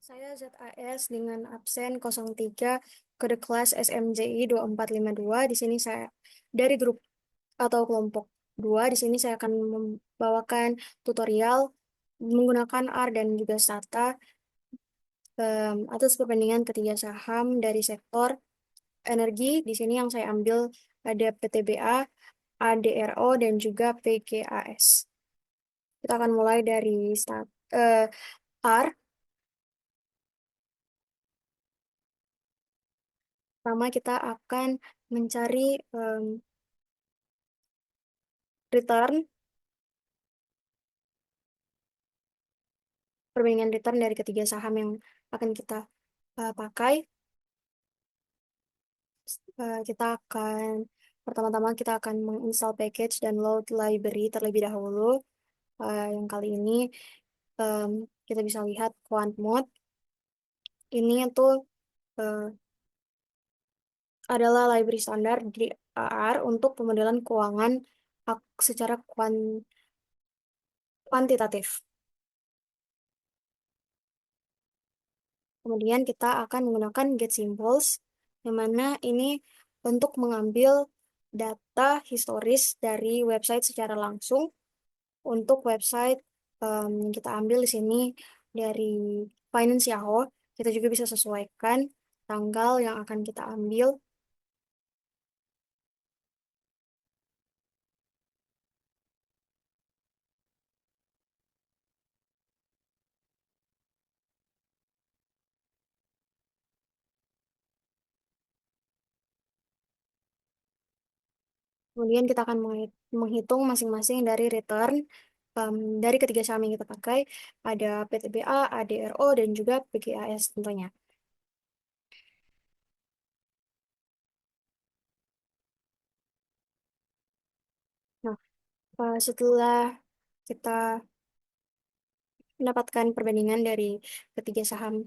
Saya ZAS dengan absen 03 kode kelas SMJI 2452. Di sini saya dari grup atau kelompok 2. Di sini saya akan membawakan tutorial menggunakan R dan juga Stata atas perbandingan ketiga saham dari sektor energi. Di sini yang saya ambil ada PTBA, ADRO, dan juga PGAS. Kita akan mulai dari R. Pertama kita akan mencari return, perbandingan return dari ketiga saham yang akan kita pakai. Kita akan pertama-tama kita akan menginstal package dan load library terlebih dahulu. Yang kali ini em, kita bisa lihat quant mode. Ini tuh eh, adalah library standar di R untuk pemodelan keuangan secara kuantitatif. Kemudian kita akan menggunakan get symbols, yang mana ini untuk mengambil data historis dari website secara langsung. Untuk website yang kita ambil di sini dari Finance Yahoo, kita juga bisa sesuaikan tanggal yang akan kita ambil. Kemudian kita akan menghitung masing-masing dari return dari ketiga saham yang kita pakai. Ada PTBA, ADRO, dan juga PGAS tentunya. Nah, setelah kita mendapatkan perbandingan dari ketiga saham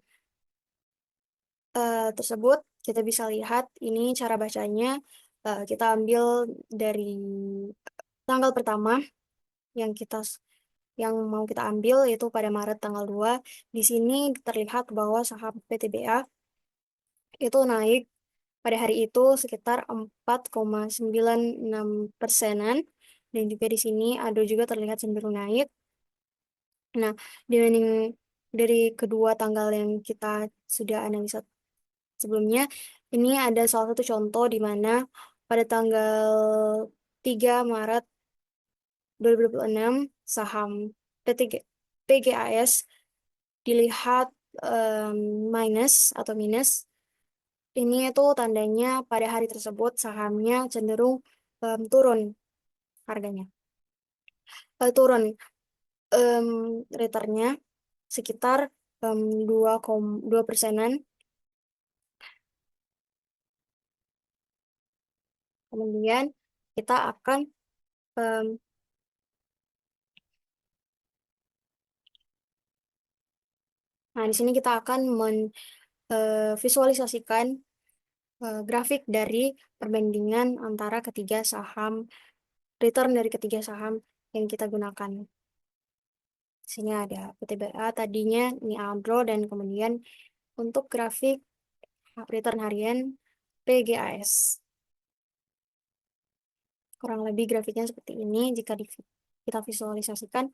tersebut, kita bisa lihat ini cara bacanya. Kita ambil dari tanggal pertama yang yang mau kita ambil yaitu pada Maret tanggal 2. Di sini terlihat bahwa saham PTBA itu naik pada hari itu sekitar 4,96%-an, dan juga di sini ada juga terlihat cenderung naik. Nah, dibanding dari kedua tanggal yang kita sudah analisa sebelumnya, ini ada salah satu contoh di mana pada tanggal 3 Maret 2026 saham PTG, PGAS dilihat minus atau minus. Ini itu tandanya pada hari tersebut sahamnya cenderung turun harganya. Turun em, returnnya sekitar 2,2%-an. Kemudian kita akan em, nah, di sini kita akan visualisasikan grafik dari perbandingan antara ketiga saham, return dari ketiga saham yang kita gunakan. Di sini ada PTBA tadinya, ini Aldro, dan kemudian untuk grafik return harian PGAS. Kurang lebih grafiknya seperti ini jika kita visualisasikan.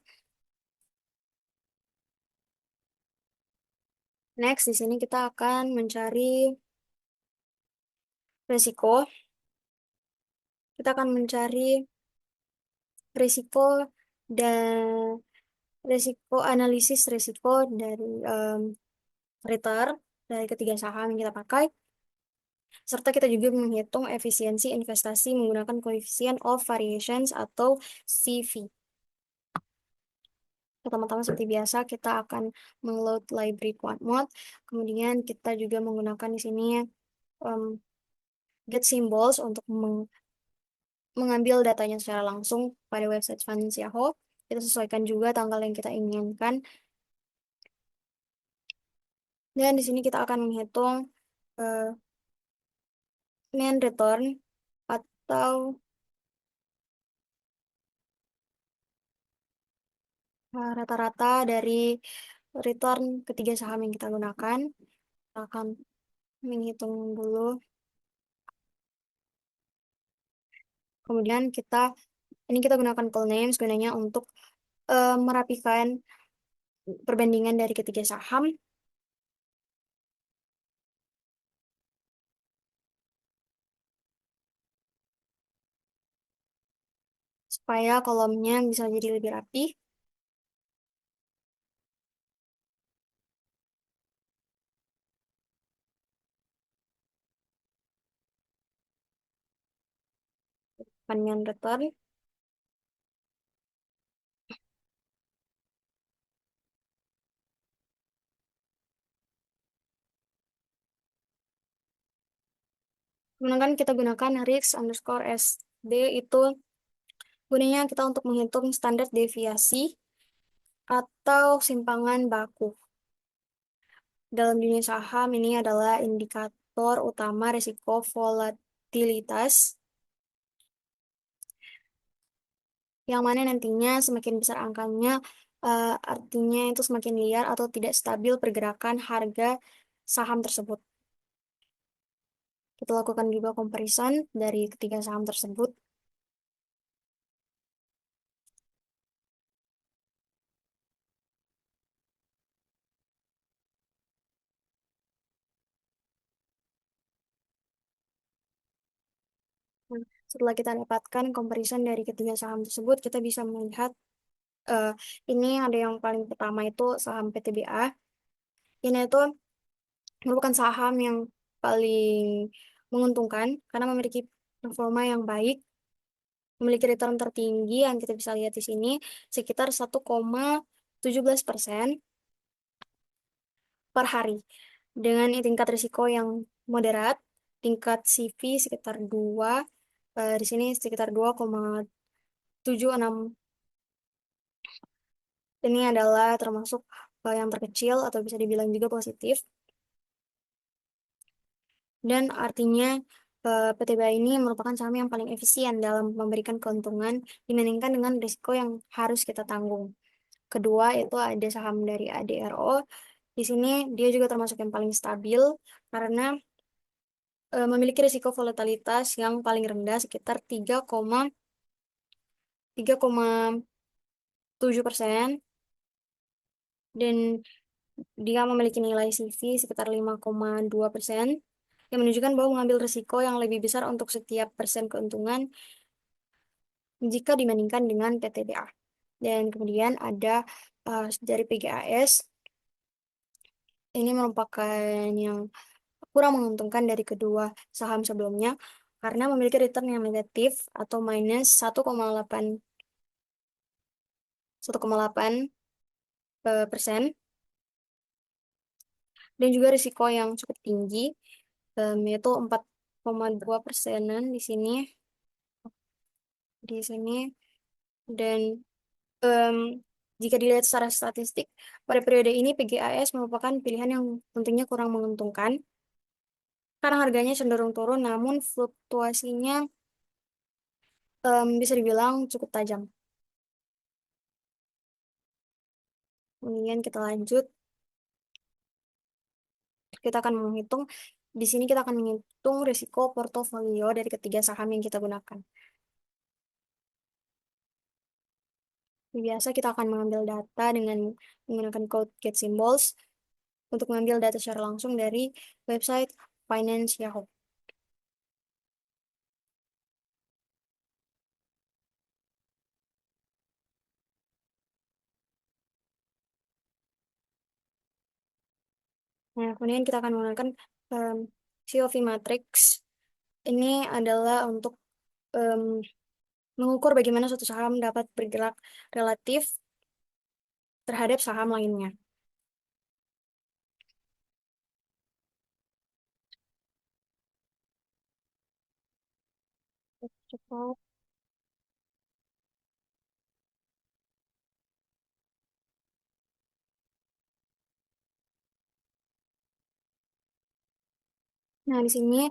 Next, di sini kita akan mencari resiko. Kita akan mencari risiko dan risiko analisis risiko dari return dari ketiga saham yang kita pakai, serta kita juga menghitung efisiensi investasi menggunakan coefficient of variations atau CV. Pertama-tama seperti biasa kita akan mengload library quant mode, kemudian kita juga menggunakan di sini um, get symbols untuk mengambil datanya secara langsung pada website Finance Yahoo. Kita sesuaikan juga tanggal yang kita inginkan. Dan di sini kita akan menghitung eh, mean return atau rata-rata dari return ketiga saham yang kita gunakan. Kita akan menghitung dulu. Kemudian ini kita gunakan call names gunanya untuk merapikan perbandingan dari ketiga saham supaya kolomnya bisa jadi lebih rapi. Kemudian return. Kemudian kita gunakan risk_sd itu gunanya kita untuk menghitung standar deviasi atau simpangan baku. Dalam dunia saham ini adalah indikator utama risiko volatilitas yang mana nantinya semakin besar angkanya artinya itu semakin liar atau tidak stabil pergerakan harga saham tersebut. Kita lakukan juga comparison dari ketiga saham tersebut. Nah, setelah kita dapatkan comparison dari ketiga saham tersebut, kita bisa melihat eh, ini ada yang paling pertama itu saham PTBA. Ini itu merupakan saham yang paling menguntungkan karena memiliki performa yang baik, memiliki return tertinggi yang kita bisa lihat di sini sekitar 1,17% per hari. Dengan tingkat risiko yang moderat, tingkat CV sekitar 2, di sini sekitar 2,76. Ini adalah termasuk yang terkecil atau bisa dibilang juga positif. Dan artinya PTBA ini merupakan saham yang paling efisien dalam memberikan keuntungan dibandingkan dengan risiko yang harus kita tanggung. Kedua itu ada saham dari ADRO. Di sini dia juga termasuk yang paling stabil karena memiliki risiko volatilitas yang paling rendah sekitar 3,7% dan dia memiliki nilai CV sekitar 5,2% yang menunjukkan bahwa mengambil risiko yang lebih besar untuk setiap persen keuntungan jika dibandingkan dengan PTBA. Dan kemudian ada dari PGAS, ini merupakan yang kurang menguntungkan dari kedua saham sebelumnya karena memiliki return yang negatif atau minus 1,8% dan juga risiko yang cukup tinggi yaitu 4,2%-an di sini dan em, jika dilihat secara statistik pada periode ini PGAS merupakan pilihan yang tentunya kurang menguntungkan karena harganya cenderung turun namun fluktuasinya bisa dibilang cukup tajam. Kemudian kita lanjut, kita akan menghitung di sini kita akan menghitung risiko portofolio dari ketiga saham yang kita gunakan. Biasa kita akan mengambil data dengan menggunakan code get symbols untuk mengambil data secara langsung dari website Finance Yahoo. Nah, kemudian kita akan menggunakan um, COV matrix. Ini adalah untuk em, mengukur bagaimana suatu saham dapat bergerak relatif terhadap saham lainnya. Cukup. Nah, di sini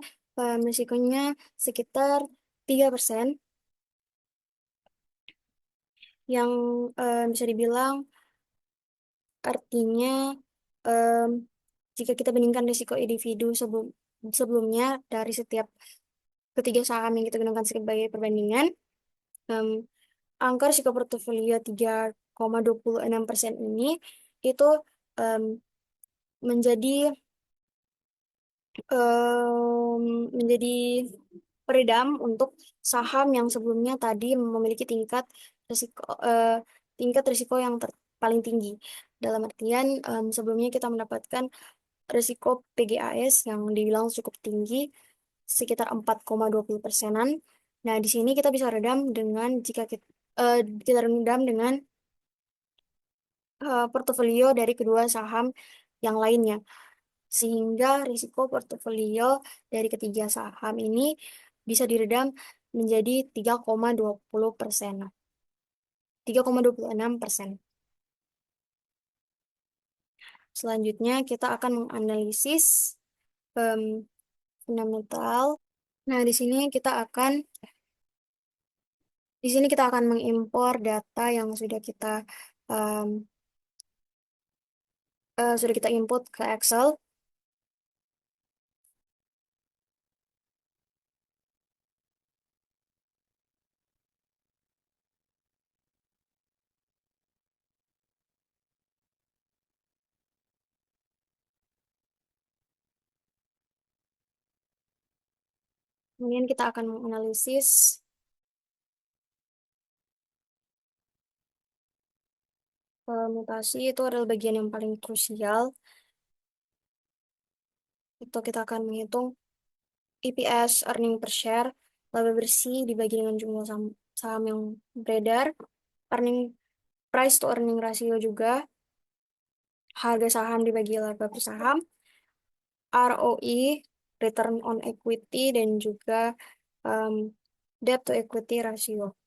risikonya sekitar 3% yang bisa dibilang Artinya, em, jika kita bandingkan risiko individu sebelumnya dari setiap ketiga saham yang kita gunakan sebagai perbandingan, em, angka risiko portofolio 3,26% ini itu em, menjadi menjadi peredam untuk saham yang sebelumnya tadi memiliki risiko eh, tingkat risiko yang paling tinggi. Dalam artian sebelumnya kita mendapatkan risiko PGAS yang dibilang cukup tinggi, sekitar 4,20%-an. Nah, di sini kita bisa redam dengan kita redam dengan portofolio dari kedua saham yang lainnya, sehingga risiko portofolio dari ketiga saham ini bisa diredam menjadi 3,20%. 3,26%. Selanjutnya kita akan menganalisis em, fundamental. Nah, di sini kita akan mengimpor data yang em, sudah kita input ke Excel. Kemudian kita akan menganalisis mutasi. Itu adalah bagian yang paling krusial. Itu kita akan menghitung EPS, earning per share, laba bersih dibagi dengan jumlah saham yang beredar, earning price to earning ratio juga, harga saham dibagi laba per saham, ROE, return on equity, dan juga um, debt to equity ratio.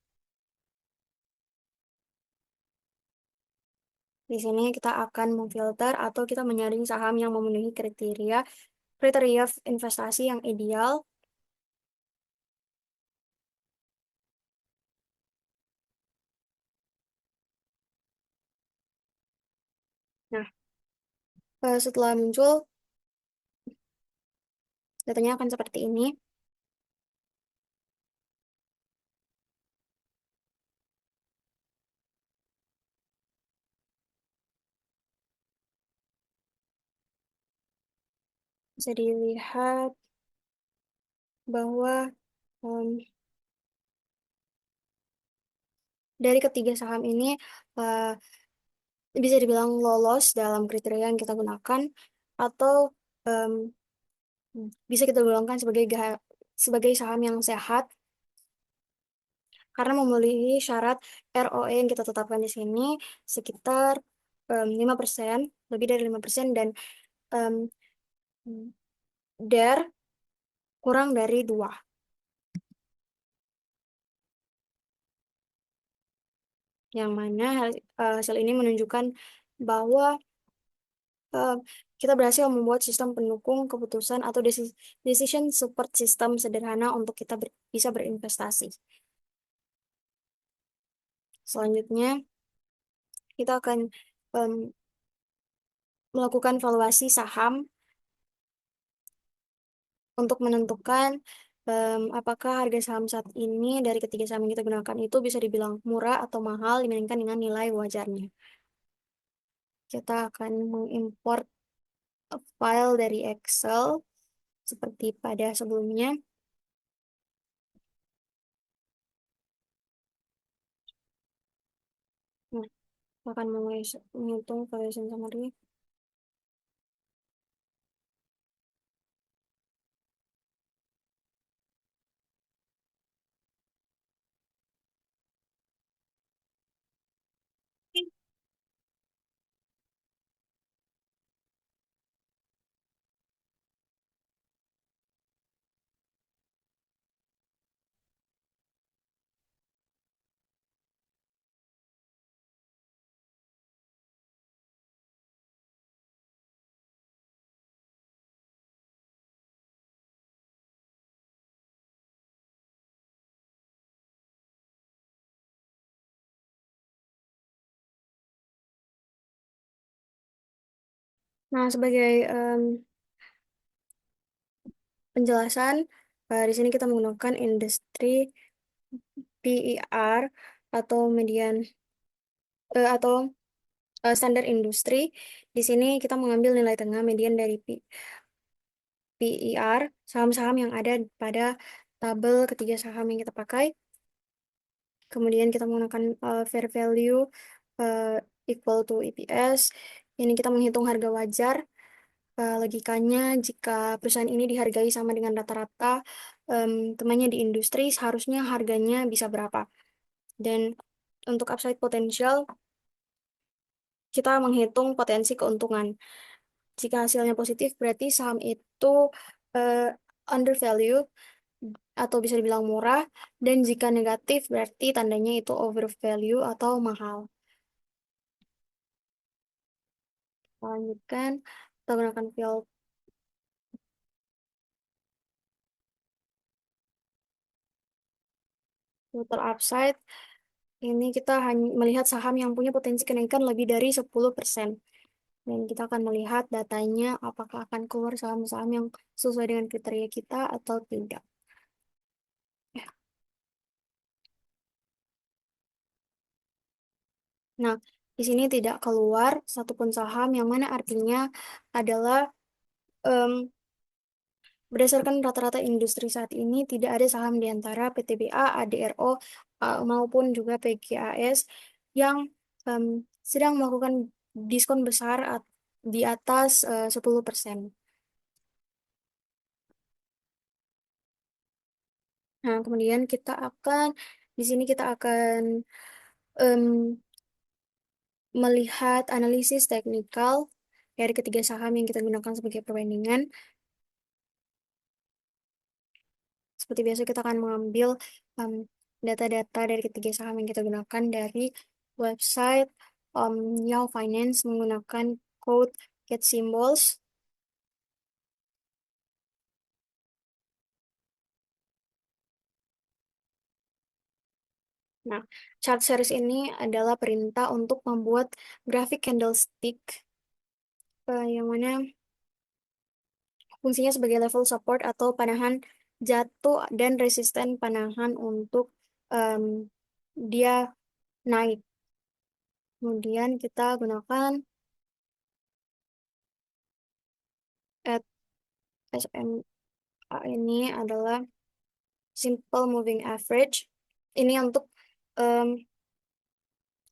Di sini kita akan memfilter atau kita menyaring saham yang memenuhi kriteria investasi yang ideal. Nah, setelah muncul, datanya akan seperti ini. Bisa dilihat bahwa em, dari ketiga saham ini eh, bisa dibilang lolos dalam kriteria yang kita gunakan, atau em, bisa kita golongkan sebagai saham yang sehat karena memenuhi syarat ROE yang kita tetapkan di sini sekitar 5%, lebih dari 5%, dan em, DER kurang dari 2, yang mana hasil ini menunjukkan bahwa eh, kita berhasil membuat sistem pendukung keputusan atau decision support system sederhana untuk kita bisa berinvestasi. Selanjutnya, kita akan em, melakukan valuasi saham untuk menentukan apakah harga saham saat ini dari ketiga saham yang kita gunakan itu bisa dibilang murah atau mahal dibandingkan dengan nilai wajarnya. Kita akan mengimport file dari Excel seperti pada sebelumnya. Nah, akan menghitung valuation summary. Nah, sebagai penjelasan, di sini kita menggunakan industri PER atau median atau standar industri. Di sini kita mengambil nilai tengah median dari PER, saham-saham yang ada pada tabel ketiga saham yang kita pakai. Kemudian kita menggunakan fair value uh, equal to EPS. Ini kita menghitung harga wajar. Logikanya, jika perusahaan ini dihargai sama dengan rata-rata temannya di industri, seharusnya harganya bisa berapa. Dan untuk upside potential, kita menghitung potensi keuntungan. Jika hasilnya positif, berarti saham itu uh, undervalue atau bisa dibilang murah. Dan jika negatif, berarti tandanya itu overvalue atau mahal. Kita lanjutkan, kita gunakan filter upside. Ini kita hanya melihat saham yang punya potensi kenaikan lebih dari 10%. Dan kita akan melihat datanya apakah akan keluar saham-saham yang sesuai dengan kriteria kita atau tidak. Nah, di sini tidak keluar satupun saham yang mana artinya adalah em, berdasarkan rata-rata industri saat ini tidak ada saham di antara PTBA, ADRO, maupun juga PGAS yang em, sedang melakukan diskon besar di atas 10%. Nah, kemudian di sini kita akan em, melihat analisis teknikal dari ketiga saham yang kita gunakan sebagai perbandingan. Seperti biasa kita akan mengambil em, data-data dari ketiga saham yang kita gunakan dari website Yahoo Finance menggunakan code get symbols. Nah, chart series ini adalah perintah untuk membuat grafik candlestick yang mana fungsinya sebagai level support atau panahan jatuh dan resisten panahan untuk em, dia naik. Kemudian kita gunakan at SMA ini adalah simple moving average. Ini untuk em,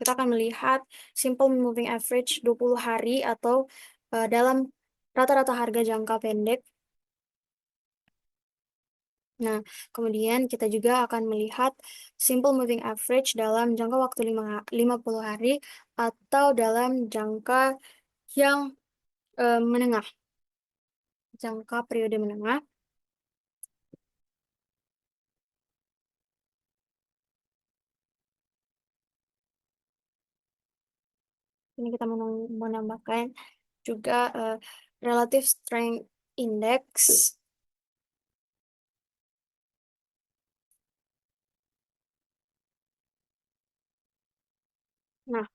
kita akan melihat simple moving average 20 hari atau dalam rata-rata harga jangka pendek. Nah, kemudian kita juga akan melihat simple moving average dalam jangka waktu 50 hari atau dalam jangka yang menengah, jangka periode menengah. Ini kita menambahkan juga relative strength index. Nah,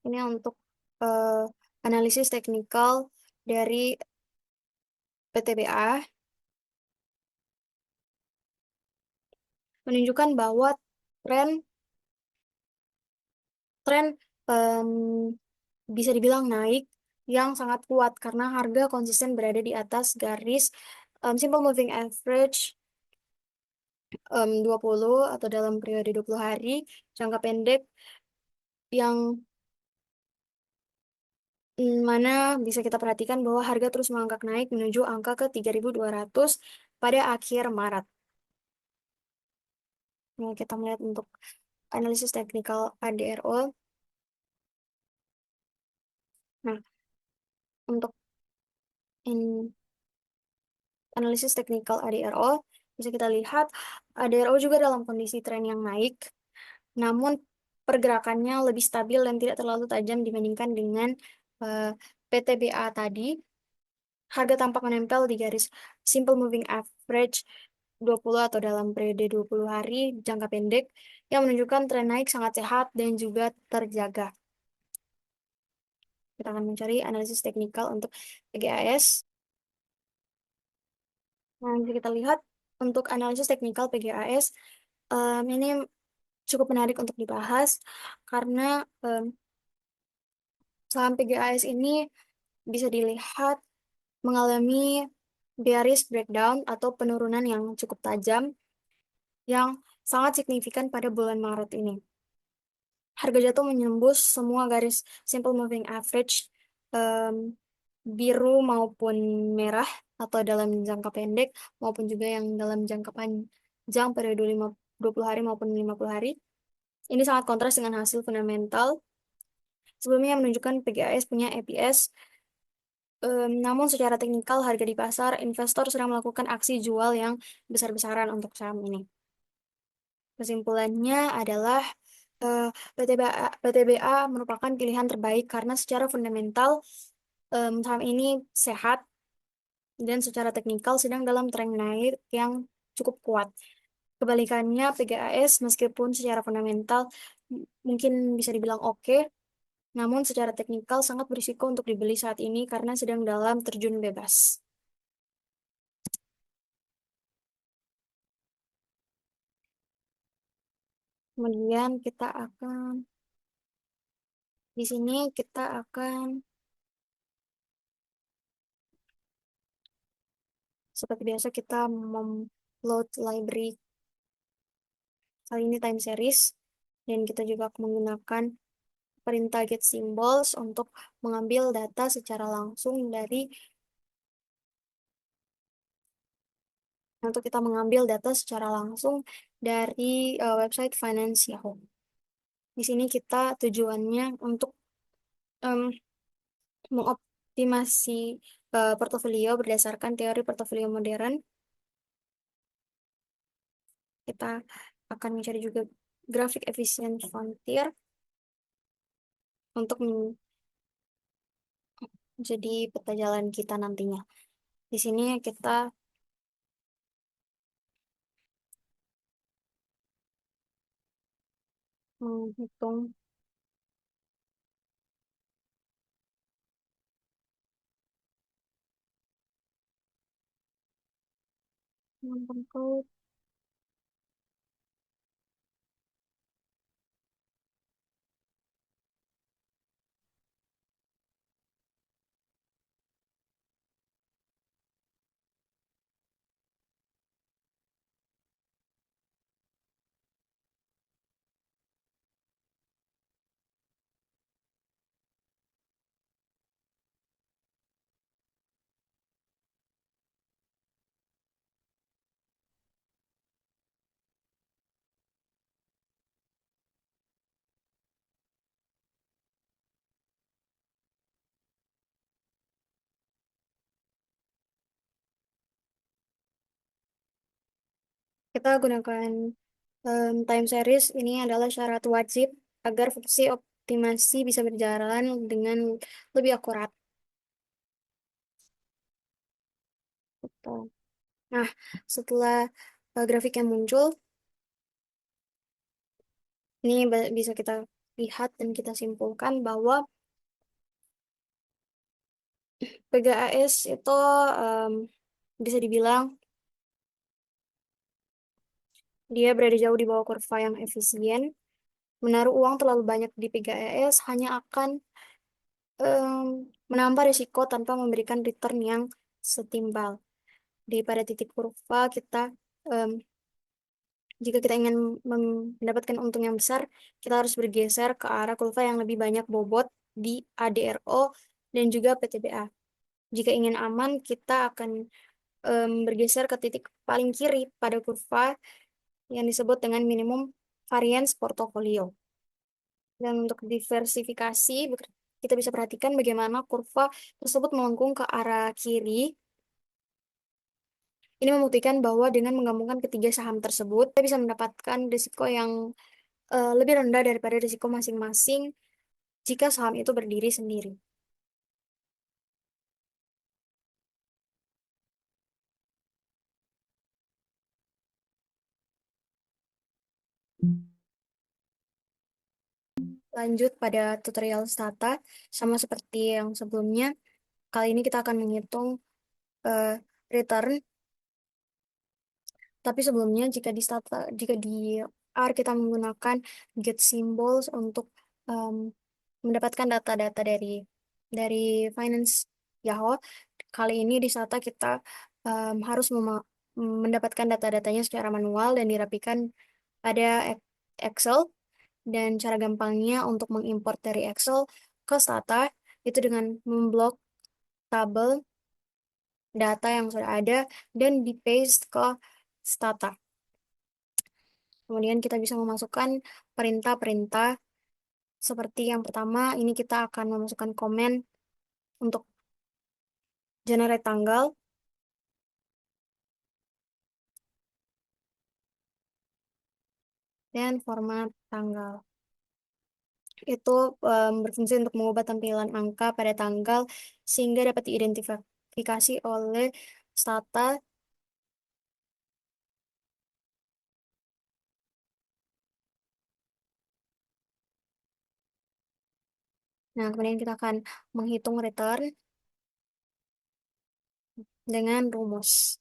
ini untuk eh, analisis teknikal dari PTBA menunjukkan bahwa tren tren em, bisa dibilang naik yang sangat kuat karena harga konsisten berada di atas garis simple moving average 20 atau dalam periode 20 hari jangka pendek yang mana bisa kita perhatikan bahwa harga terus melangkah naik menuju angka ke 3.200 pada akhir Maret. Nah, kita melihat untuk analisis teknikal ADRO. Nah, untuk in- analisis teknikal ADRO, bisa kita lihat ADRO juga dalam kondisi tren yang naik, namun pergerakannya lebih stabil dan tidak terlalu tajam dibandingkan dengan eh, PTBA tadi. Harga tampak menempel di garis simple moving average 20 atau dalam periode 20 hari jangka pendek yang menunjukkan tren naik sangat sehat dan juga terjaga. Kita akan mencari analisis teknikal untuk PGAS. Nah, bisa kita lihat untuk analisis teknikal PGAS, ini cukup menarik untuk dibahas karena saham PGAS ini bisa dilihat mengalami bearish breakdown atau penurunan yang cukup tajam yang sangat signifikan pada bulan Maret ini. Harga jatuh menembus semua garis simple moving average, em, biru maupun merah, atau dalam jangka pendek maupun juga yang dalam jangka panjang periode 20 hari maupun 50 hari. Ini sangat kontras dengan hasil fundamental sebelumnya yang menunjukkan PGAS punya EPS. Namun secara teknikal harga di pasar, investor sedang melakukan aksi jual yang besar-besaran untuk saham ini. Kesimpulannya adalah PTBA merupakan pilihan terbaik karena secara fundamental saham ini sehat dan secara teknikal sedang dalam tren naik yang cukup kuat. Kebalikannya, PGAS meskipun secara fundamental mungkin bisa dibilang oke, namun secara teknikal sangat berisiko untuk dibeli saat ini karena sedang dalam terjun bebas. Kemudian di sini kita akan seperti biasa kita memload library, kali ini time series, dan kita juga akan menggunakan perintah get symbols untuk kita mengambil data secara langsung dari website Finance Yahoo. Di sini kita tujuannya untuk em, mengoptimasi portofolio berdasarkan teori portofolio modern. Kita akan mencari juga grafik efisien frontier untuk menjadi peta jalan kita nantinya. Di sini kita menghitung code. Kita gunakan time series. Ini adalah syarat wajib agar fungsi optimasi bisa berjalan dengan lebih akurat. Betul. Nah, setelah grafik yang muncul, ini bisa kita lihat dan kita simpulkan bahwa PGAS itu em, bisa dibilang dia berada jauh di bawah kurva yang efisien. Menaruh uang terlalu banyak di PGAS hanya akan menambah risiko tanpa memberikan return yang setimpal. Di pada titik kurva kita, em, jika kita ingin mendapatkan untung yang besar, kita harus bergeser ke arah kurva yang lebih banyak bobot di ADRO dan juga PTBA. Jika ingin aman, kita akan bergeser ke titik paling kiri pada kurva yang disebut dengan minimum variance portfolio. Dan untuk diversifikasi, kita bisa perhatikan bagaimana kurva tersebut melengkung ke arah kiri. Ini membuktikan bahwa dengan menggabungkan ketiga saham tersebut, kita bisa mendapatkan risiko yang lebih rendah daripada risiko masing-masing jika saham itu berdiri sendiri. Lanjut pada tutorial Stata, sama seperti yang sebelumnya, kali ini kita akan menghitung eh, return. Tapi sebelumnya, jika di R kita menggunakan get symbols untuk em, mendapatkan data-data dari finance Yahoo. Kali ini di Stata kita harus mendapatkan data-datanya secara manual dan dirapikan pada Excel. Dan cara gampangnya untuk mengimport dari Excel ke Stata itu dengan memblok tabel data yang sudah ada dan di paste ke Stata. Kemudian kita bisa memasukkan perintah-perintah seperti yang pertama, ini kita akan memasukkan komen untuk generate tanggal dan format tanggal. Itu berfungsi untuk mengubah tampilan angka pada tanggal sehingga dapat diidentifikasi oleh Stata. Nah, kemudian kita akan menghitung return dengan rumus.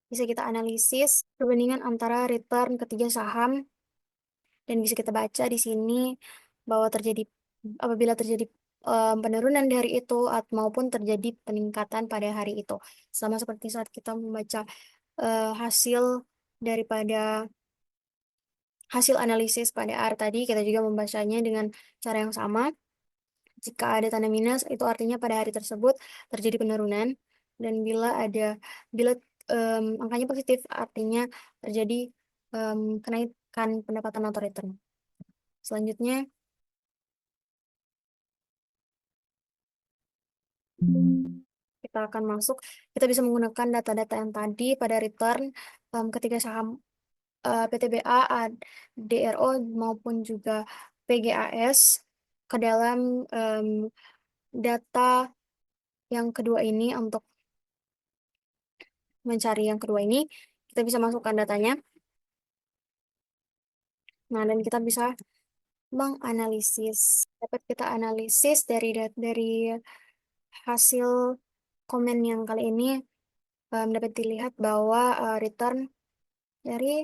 Bisa kita analisis perbandingan antara return ketiga saham dan bisa kita baca di sini bahwa apabila terjadi penurunan di hari itu maupun terjadi peningkatan pada hari itu. Sama seperti saat kita membaca hasil daripada hasil analisis pada R tadi, kita juga membacanya dengan cara yang sama. Jika ada tanda minus, itu artinya pada hari tersebut terjadi penurunan. Dan bila angkanya positif, artinya terjadi kenaikan pendapatan atau return. Selanjutnya, kita akan masuk, kita bisa menggunakan data-data yang tadi pada return ketiga saham PTBA, DRO maupun juga PGAS ke dalam data yang kedua ini. Untuk mencari yang kedua ini, kita bisa masukkan datanya. Nah, dan kita bisa menganalisis. Dapat kita analisis dari hasil komen yang kali ini dapat dilihat bahwa return dari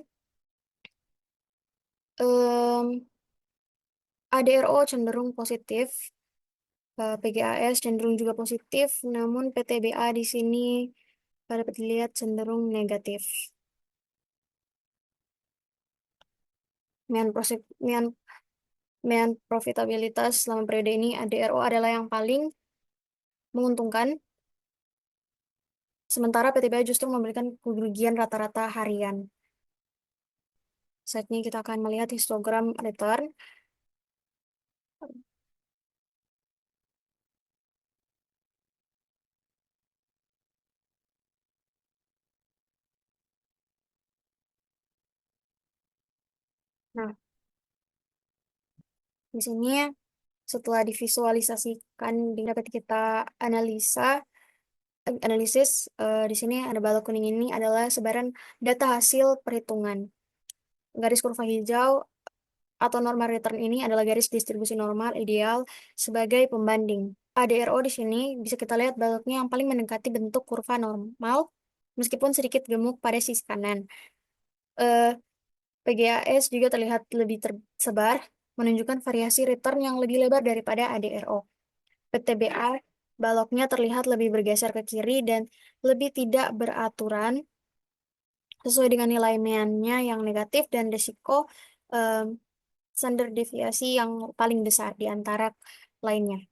em, ADRO cenderung positif, PGAS cenderung juga positif, namun PTBA di sini dapat dilihat cenderung negatif. Mean, mean profitabilitas selama periode ini ADRO adalah yang paling menguntungkan, sementara PTBA justru memberikan kerugian rata-rata harian. Saatnya kita akan melihat histogram return. Nah, di sini setelah divisualisasikan dapat kita analisis. Di sini ada balok kuning, ini adalah sebaran data hasil perhitungan. Garis kurva hijau atau normal return ini adalah garis distribusi normal ideal sebagai pembanding. ADRO di sini bisa kita lihat baloknya yang paling mendekati bentuk kurva normal meskipun sedikit gemuk pada sisi kanan. Eh, PGAS juga terlihat lebih tersebar, menunjukkan variasi return yang lebih lebar daripada ADRO. PTBA baloknya terlihat lebih bergeser ke kiri dan lebih tidak beraturan sesuai dengan nilai meannya yang negatif dan risiko em, standar deviasi yang paling besar di antara lainnya.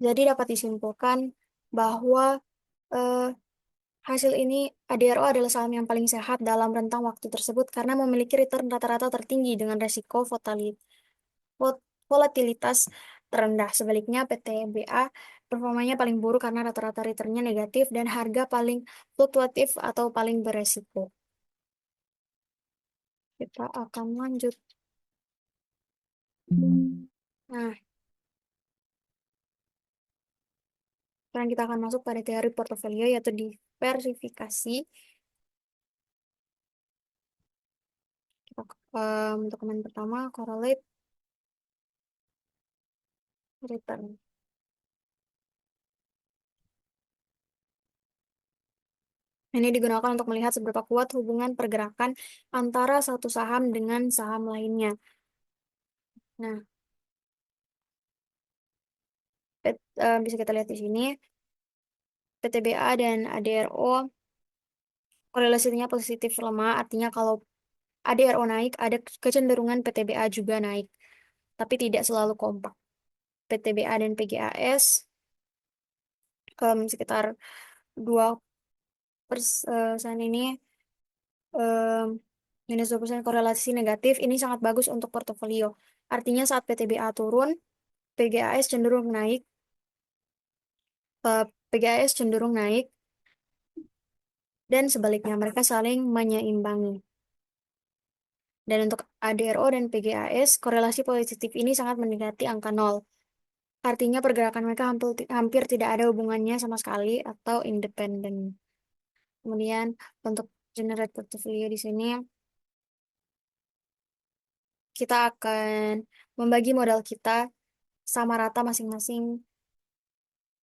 Jadi dapat disimpulkan bahwa eh, Hasil ini, ADRO adalah saham yang paling sehat dalam rentang waktu tersebut karena memiliki return rata-rata tertinggi dengan resiko volatilitas terendah. Sebaliknya, PTBA performanya paling buruk karena rata-rata returnnya negatif dan harga paling fluktuatif atau paling beresiko. Kita akan lanjut. Nah, sekarang kita akan masuk pada teori portofolio yaitu diversifikasi. Kita, untuk teman pertama, correlate return. Ini digunakan untuk melihat seberapa kuat hubungan pergerakan antara satu saham dengan saham lainnya. Nah, bisa kita lihat di sini, PTBA dan ADRO korelasinya positif lemah, artinya kalau ADRO naik, ada kecenderungan PTBA juga naik, tapi tidak selalu kompak. PTBA dan PGAS sekitar 2% ini, em, minus 2% korelasi negatif, ini sangat bagus untuk portofolio. Artinya saat PTBA turun, PGAS cenderung naik, PGAS cenderung naik, dan sebaliknya mereka saling menyeimbangi. Dan untuk ADRO dan PGAS, korelasi positif ini sangat mendekati angka 0. Artinya pergerakan mereka hampir tidak ada hubungannya sama sekali atau independen. Kemudian untuk generate portfolio di sini, kita akan membagi modal kita sama rata masing-masing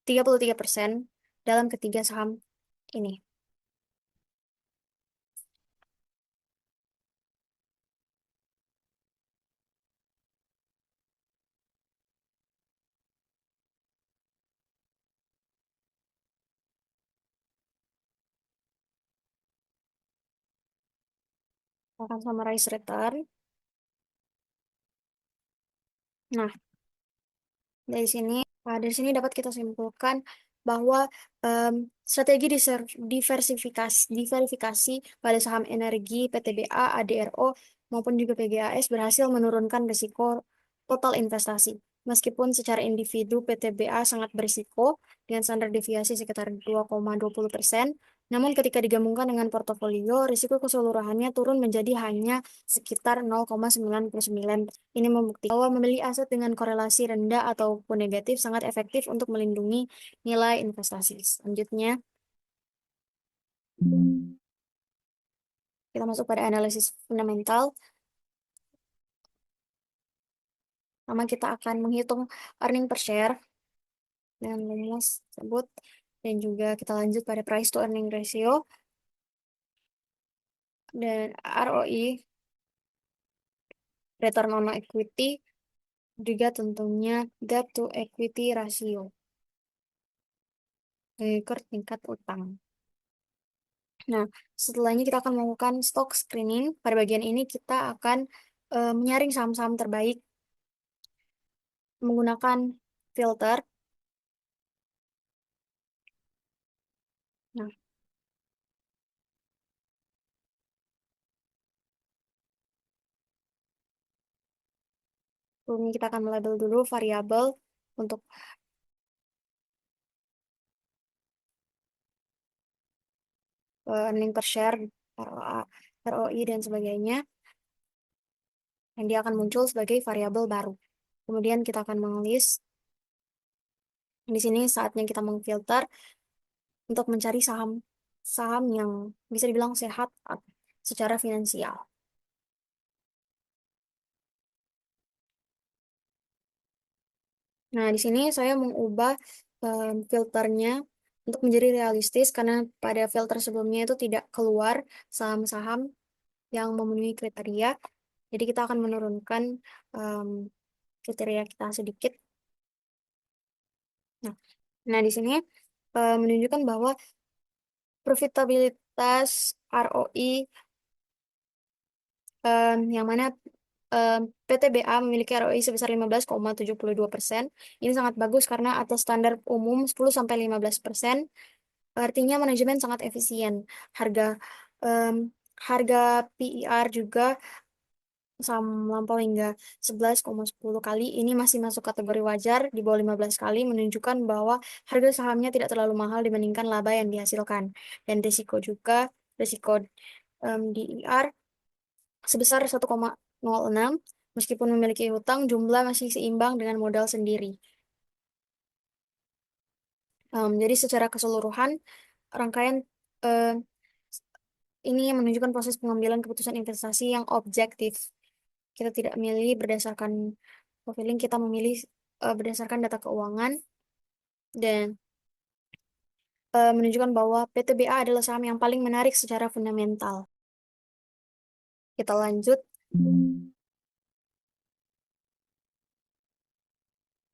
33% dalam ketiga saham ini. Kita akan summarize return. Nah, dari sini dapat kita simpulkan bahwa em, strategi diverifikasi pada saham energi PTBA, ADRO maupun juga PGAS berhasil menurunkan risiko total investasi. Meskipun secara individu PTBA sangat berisiko dengan standar deviasi sekitar 2,20%, namun ketika digabungkan dengan portofolio, risiko keseluruhannya turun menjadi hanya sekitar 0,99. Ini membuktikan bahwa membeli aset dengan korelasi rendah ataupun negatif sangat efektif untuk melindungi nilai investasi. Selanjutnya, kita masuk pada analisis fundamental. Pertama, kita akan menghitung earning per share dengan rumus tersebut. Dan juga kita lanjut pada price to earning ratio dan ROI, return on equity, juga tentunya debt to equity ratio, mengukur tingkat utang. Nah, setelahnya kita akan melakukan stock screening. Pada bagian ini kita akan menyaring saham-saham terbaik menggunakan filter. Nah, ini kita akan label dulu variabel untuk earning per share, ROI, dan sebagainya. Dan dia akan muncul sebagai variabel baru. Kemudian kita akan mengelis. Di sini saatnya kita mengfilter untuk mencari saham yang bisa dibilang sehat secara finansial. Nah, di sini saya mengubah filternya untuk menjadi realistis karena pada filter sebelumnya itu tidak keluar saham-saham yang memenuhi kriteria. Jadi kita akan menurunkan em, kriteria kita sedikit. Nah, di sini menunjukkan bahwa profitabilitas ROI yang mana PTBA memiliki ROI sebesar 15,72%. Ini sangat bagus karena atas standar umum 10-15%. Artinya manajemen sangat efisien. Harga em, harga PER juga melampaui hingga 11,10 kali. Ini masih masuk kategori wajar di bawah 15 kali, menunjukkan bahwa harga sahamnya tidak terlalu mahal dibandingkan laba yang dihasilkan. Dan risiko DER sebesar 1,06, meskipun memiliki hutang, jumlah masih seimbang dengan modal sendiri. Jadi secara keseluruhan, rangkaian em, ini menunjukkan proses pengambilan keputusan investasi yang objektif. Kita tidak memilih berdasarkan profiling, kita memilih berdasarkan data keuangan dan menunjukkan bahwa PTBA adalah saham yang paling menarik secara fundamental. Kita lanjut.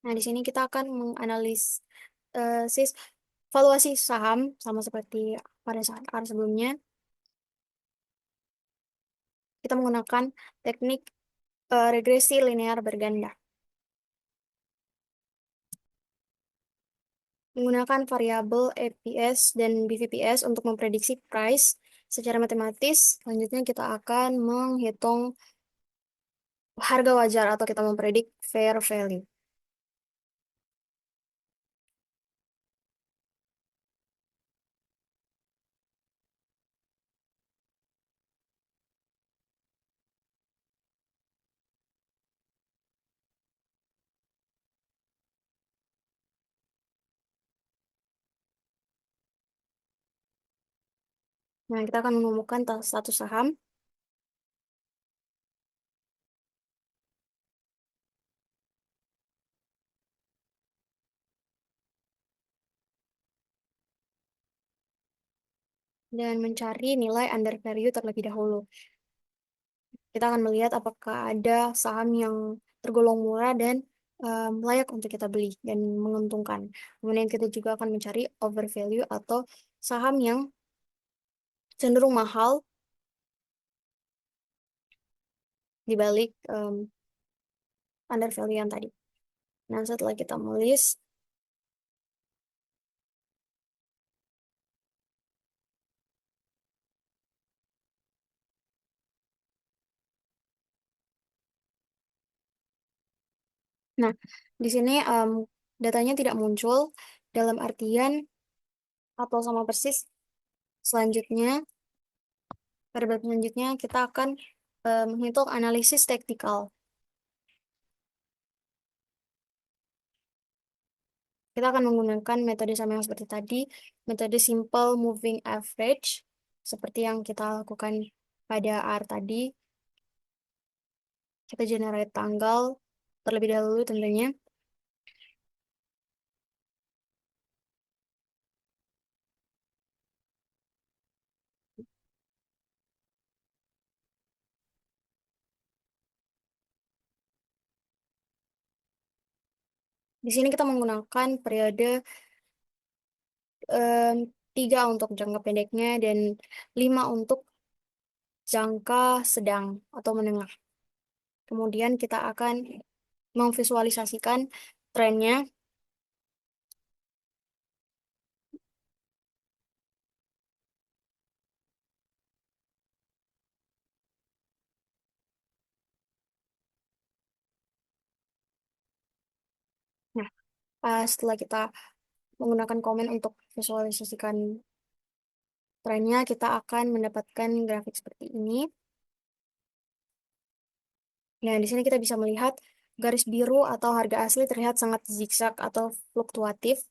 Nah, di sini kita akan menganalisis valuasi saham sama seperti pada saat R sebelumnya. Kita menggunakan teknik regresi linear berganda. Menggunakan variabel EPS dan BVPS untuk memprediksi price secara matematis. Selanjutnya kita akan menghitung harga wajar atau kita mempredik fair value. Nah, kita akan menemukan satu saham dan mencari nilai under value terlebih dahulu. Kita akan melihat apakah ada saham yang tergolong murah dan layak untuk kita beli dan menguntungkan. Kemudian kita juga akan mencari over value atau saham yang cenderung mahal dibalik under value yang tadi. Nah, setelah kita melis, nah di sini datanya tidak muncul dalam artian atau sama persis. Selanjutnya, pada bab selanjutnya kita akan menghitung analisis teknikal. Kita akan menggunakan metode sama yang seperti tadi, metode simple moving average, seperti yang kita lakukan pada R tadi. Kita generate tanggal terlebih dahulu tentunya. Di sini kita menggunakan periode 3 untuk jangka pendeknya dan 5 untuk jangka sedang atau menengah. Kemudian kita akan memvisualisasikan trennya. Nah, setelah kita menggunakan komen untuk visualisasikan trennya, kita akan mendapatkan grafik seperti ini. Nah, di sini kita bisa melihat garis biru atau harga asli terlihat sangat zigzag atau fluktuatif.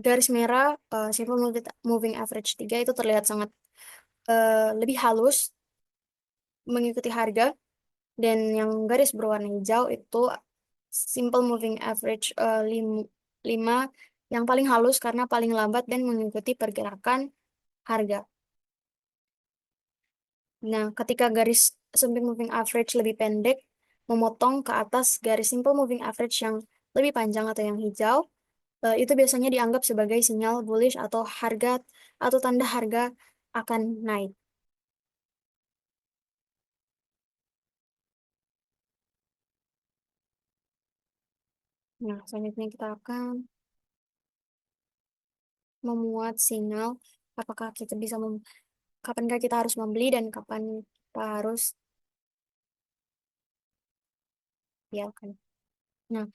Garis merah, simple moving average 3 itu terlihat sangat lebih halus mengikuti harga. Dan yang garis berwarna hijau itu simple moving average 5 yang paling halus karena paling lambat dan mengikuti pergerakan harga. Nah, ketika garis simple moving average lebih pendek, memotong ke atas garis simple moving average yang lebih panjang atau yang hijau, itu biasanya dianggap sebagai sinyal bullish atau harga atau tanda harga akan naik. Nah, selanjutnya kita akan memuat sinyal apakah kita bisa kapankah kita harus membeli dan kapan kita harus biarkan. Nah,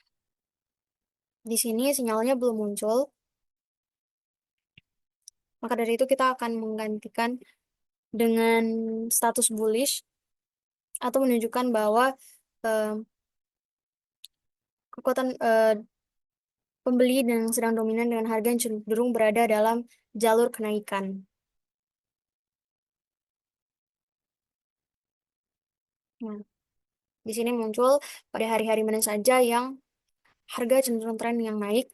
di sini sinyalnya belum muncul, maka dari itu kita akan menggantikan dengan status bullish atau menunjukkan bahwa eh, kekuatan pembeli yang sedang dominan dengan harga yang cenderung berada dalam jalur kenaikan. Nah, di sini muncul pada hari-hari mana saja yang harga cenderung tren yang naik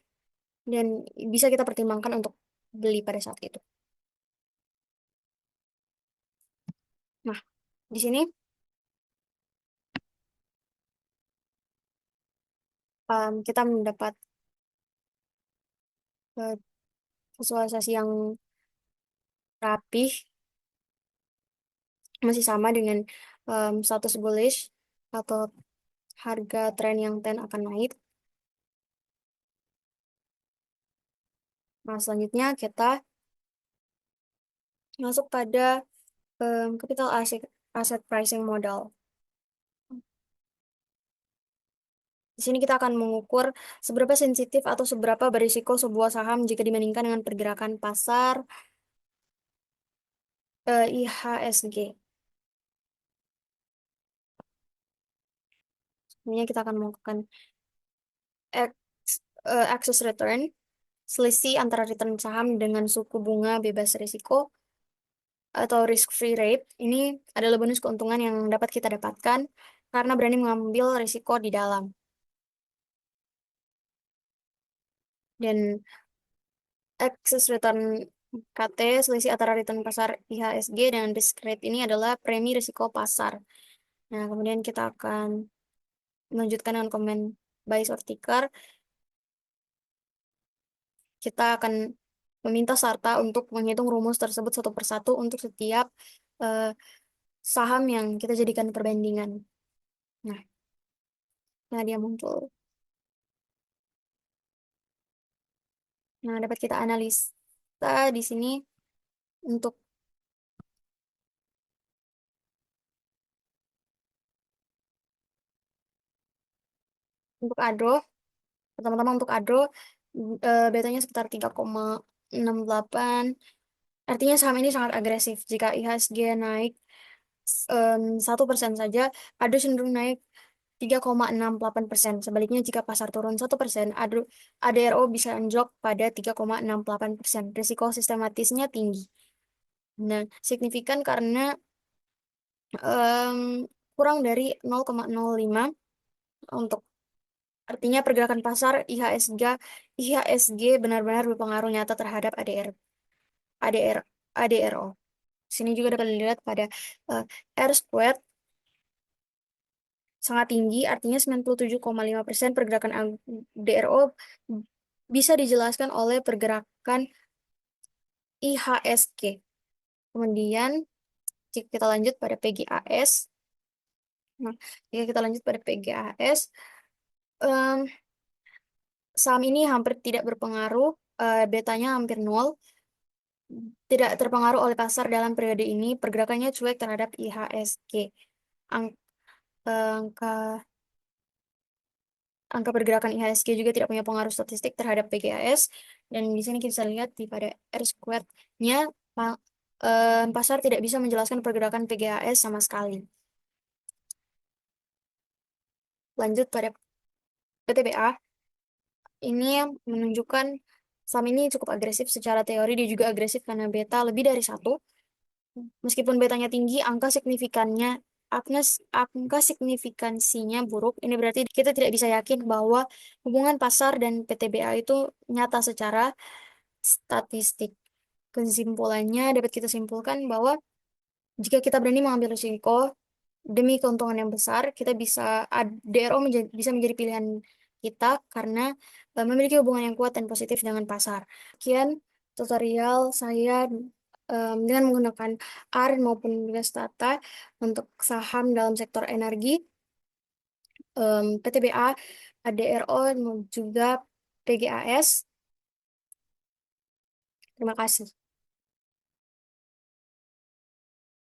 dan bisa kita pertimbangkan untuk beli pada saat itu. Nah, di sini kita mendapat eh, visualisasi yang rapih, masih sama dengan status bullish atau harga tren yang 10 akan naik. Nah, selanjutnya kita masuk pada capital asset pricing model. Di sini kita akan mengukur seberapa sensitif atau seberapa berisiko sebuah saham jika dibandingkan dengan pergerakan pasar IHSG. Sebenarnya kita akan melakukan excess return, selisih antara return saham dengan suku bunga bebas risiko atau risk free rate. Ini adalah bonus keuntungan yang dapat kita dapatkan karena berani mengambil risiko di dalam. Dan excess return KT, selisih antara return pasar IHSG dan risk rate ini adalah premi risiko pasar. Nah, kemudian kita akan melanjutkan dengan komen buy or ticker. Kita akan meminta Sarta untuk menghitung rumus tersebut satu persatu untuk setiap eh, saham yang kita jadikan perbandingan. Nah, nah dia muncul. Nah, dapat kita analisa di sini untuk ADRO. Pertama-tama untuk ADRO, betanya sekitar 3,68. Artinya saham ini sangat agresif. Jika IHSG naik 1% saja, ADRO cenderung naik 3,68%. Sebaliknya, jika pasar turun 1%, ADRO bisa anjlok pada 3,68%. Risiko sistematisnya tinggi. Nah, signifikan karena em, kurang dari 0,05 untuk artinya pergerakan pasar IHSG benar-benar berpengaruh nyata terhadap ADR, ADRO. Sini juga dapat dilihat pada R squared sangat tinggi, artinya 97,5% pergerakan DRO bisa dijelaskan oleh pergerakan IHSG. Kemudian, jika kita lanjut pada PGAS, nah, jika kita lanjut pada PGAS, em, saham ini hampir tidak berpengaruh, betanya hampir nol, tidak terpengaruh oleh pasar dalam periode ini, pergerakannya cuek terhadap IHSG. Ang- Angka Angka pergerakan IHSG juga tidak punya pengaruh statistik terhadap PGAS. Dan di sini kita bisa lihat di pada R squared-nya, pasar tidak bisa menjelaskan pergerakan PGAS sama sekali. Lanjut pada PTBA, ini yang menunjukkan saham ini cukup agresif secara teori. Dia juga agresif karena beta lebih dari satu. Meskipun betanya tinggi, angka signifikansinya buruk. Ini berarti kita tidak bisa yakin bahwa hubungan pasar dan PTBA itu nyata secara statistik. Kesimpulannya dapat kita simpulkan bahwa jika kita berani mengambil risiko demi keuntungan yang besar, kita DRO bisa menjadi pilihan kita karena memiliki hubungan yang kuat dan positif dengan pasar. Sekian tutorial saya dengan menggunakan R maupun juga Stata untuk saham dalam sektor energi, PTBA, ADRO, dan juga PGAS. Terima kasih.